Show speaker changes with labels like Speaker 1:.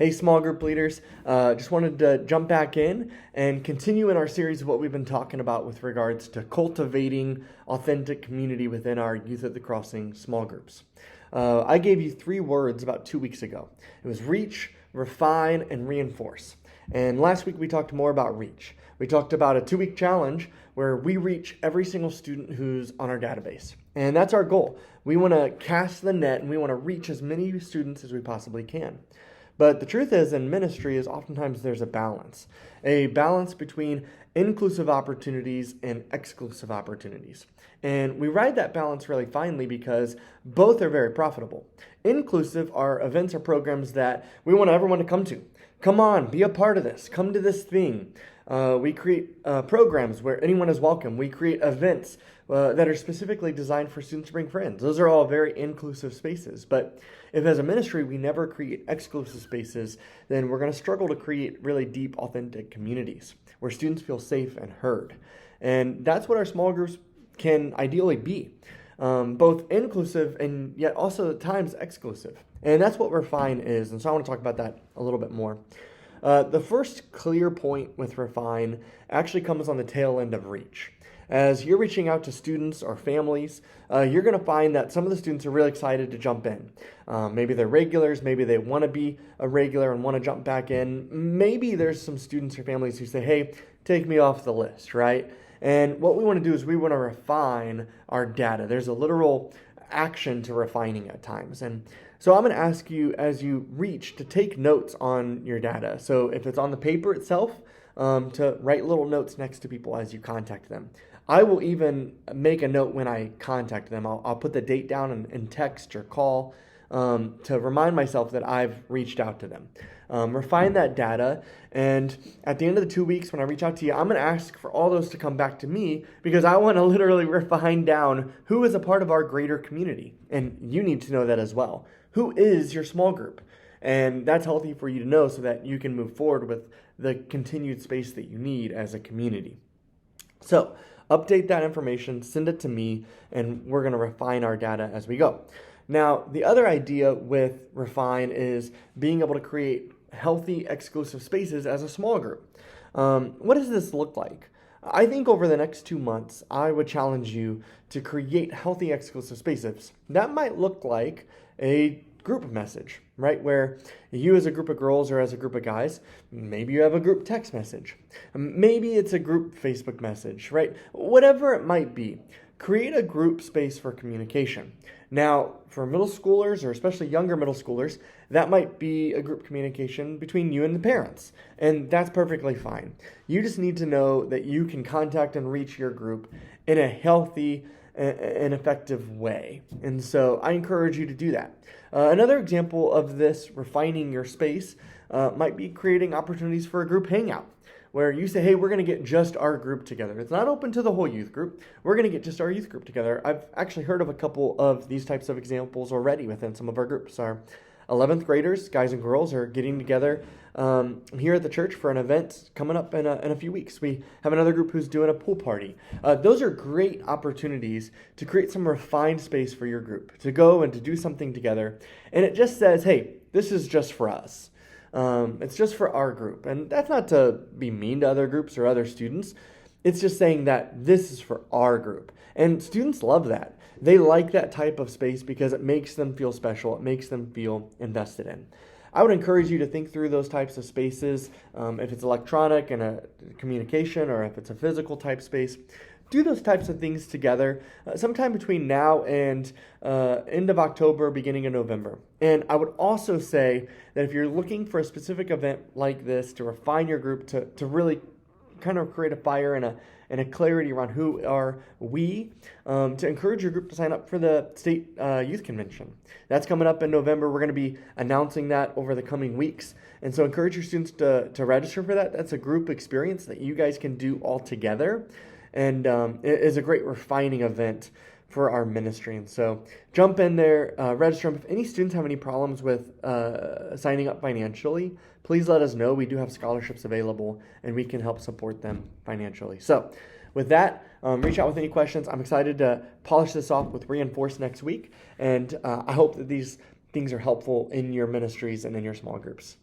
Speaker 1: Hey, small group leaders. Just wanted to jump back in and continue in our series of what we've been talking about with regards to cultivating authentic community within our Youth at the Crossing small groups. I gave you 3 words about 2 weeks ago. It was reach, refine, and reinforce. And last week we talked more about reach. We talked about a 2-week challenge where we reach every single student who's on our database. And that's our goal. We want to cast the net and we want to reach as many students as we possibly can. But the truth is, in ministry, is oftentimes there's a balance between inclusive opportunities and exclusive opportunities. And we ride that balance really finely because both are very profitable. Inclusive are events or programs that we want everyone to come to. Come on, be a part of this. Come to this thing. We create programs where anyone is welcome. We create events that are specifically designed for students to bring friends. Those are all very inclusive spaces. But if as a ministry we never create exclusive spaces, then we're going to struggle to create really deep, authentic communities where students feel safe and heard. And that's what our small groups can ideally be. Both inclusive and yet also at times exclusive. And that's what Refine is. And so I want to talk about that a little bit more. The first clear point with Refine actually comes on the tail end of Reach. As you're reaching out to students or families, you're going to find that some of the students are really excited to jump in. Maybe they're regulars, maybe they want to be a regular and want to jump back in. Maybe there's some students or families who say, hey, take me off the list, right? And what we want to do is we want to refine our data. There's a literal action to refining at times. And so I'm going to ask you as you reach to take notes on your data. So if it's on the paper itself, to write little notes next to people as you contact them. I will even make a note when I contact them. I'll put the date down in text or call to remind myself that I've reached out to them. Refine that data, and at the end of the 2 weeks when I reach out to you, I'm going to ask for all those to come back to me because I want to literally refine down who is a part of our greater community. And you need to know that as well. Who is your small group? And that's healthy for you to know so that you can move forward with the continued space that you need as a community. So update that information, send it to me, and we're going to refine our data as we go. Now, the other idea with Refine is being able to create healthy, exclusive spaces as a small group. What does this look like? I think over the next 2 months, I would challenge you to create healthy, exclusive spaces. That might look like a group message, right? Where you as a group of girls or as a group of guys, maybe you have a group text message. Maybe it's a group Facebook message, right? Whatever it might be, create a group space for communication. Now, for middle schoolers or especially younger middle schoolers, that might be a group communication between you and the parents. And that's perfectly fine. You just need to know that you can contact and reach your group in a healthy and effective way. And so I encourage you to do that. Another example of this refining your space might be creating opportunities for a group hangout where you say, hey, we're going to get just our group together. It's not open to the whole youth group. We're going to get just our youth group together. I've actually heard of a couple of these types of examples already within some of our groups. Our 11th graders, guys and girls, are getting together here at the church for an event coming up in a few weeks. We have another group who's doing a pool party. Those are great opportunities to create some refined space for your group, to go and to do something together. And it just says, hey, this is just for us. It's just for our group. And that's not to be mean to other groups or other students. It's just saying that this is for our group. And students love that. They like that type of space because it makes them feel special. It makes them feel invested in. I would encourage you to think through those types of spaces. If it's electronic and a communication, or if it's a physical type space, do those types of things together sometime between now and end of October, beginning of November. And I would also say that if you're looking for a specific event like this to refine your group, to really kind of create a fire and a clarity around who are we, to encourage your group to sign up for the state youth convention. That's coming up in November. We're going to be announcing that over the coming weeks. And so encourage your students to register for that. That's a group experience that you guys can do all together. And it is a great refining event for our ministry. And so jump in there, register. If any students have any problems with signing up financially, please let us know. We do have scholarships available and we can help support them financially. So with that, reach out with any questions. I'm excited to polish this off with Reinforce next week. And I hope that these things are helpful in your ministries and in your small groups.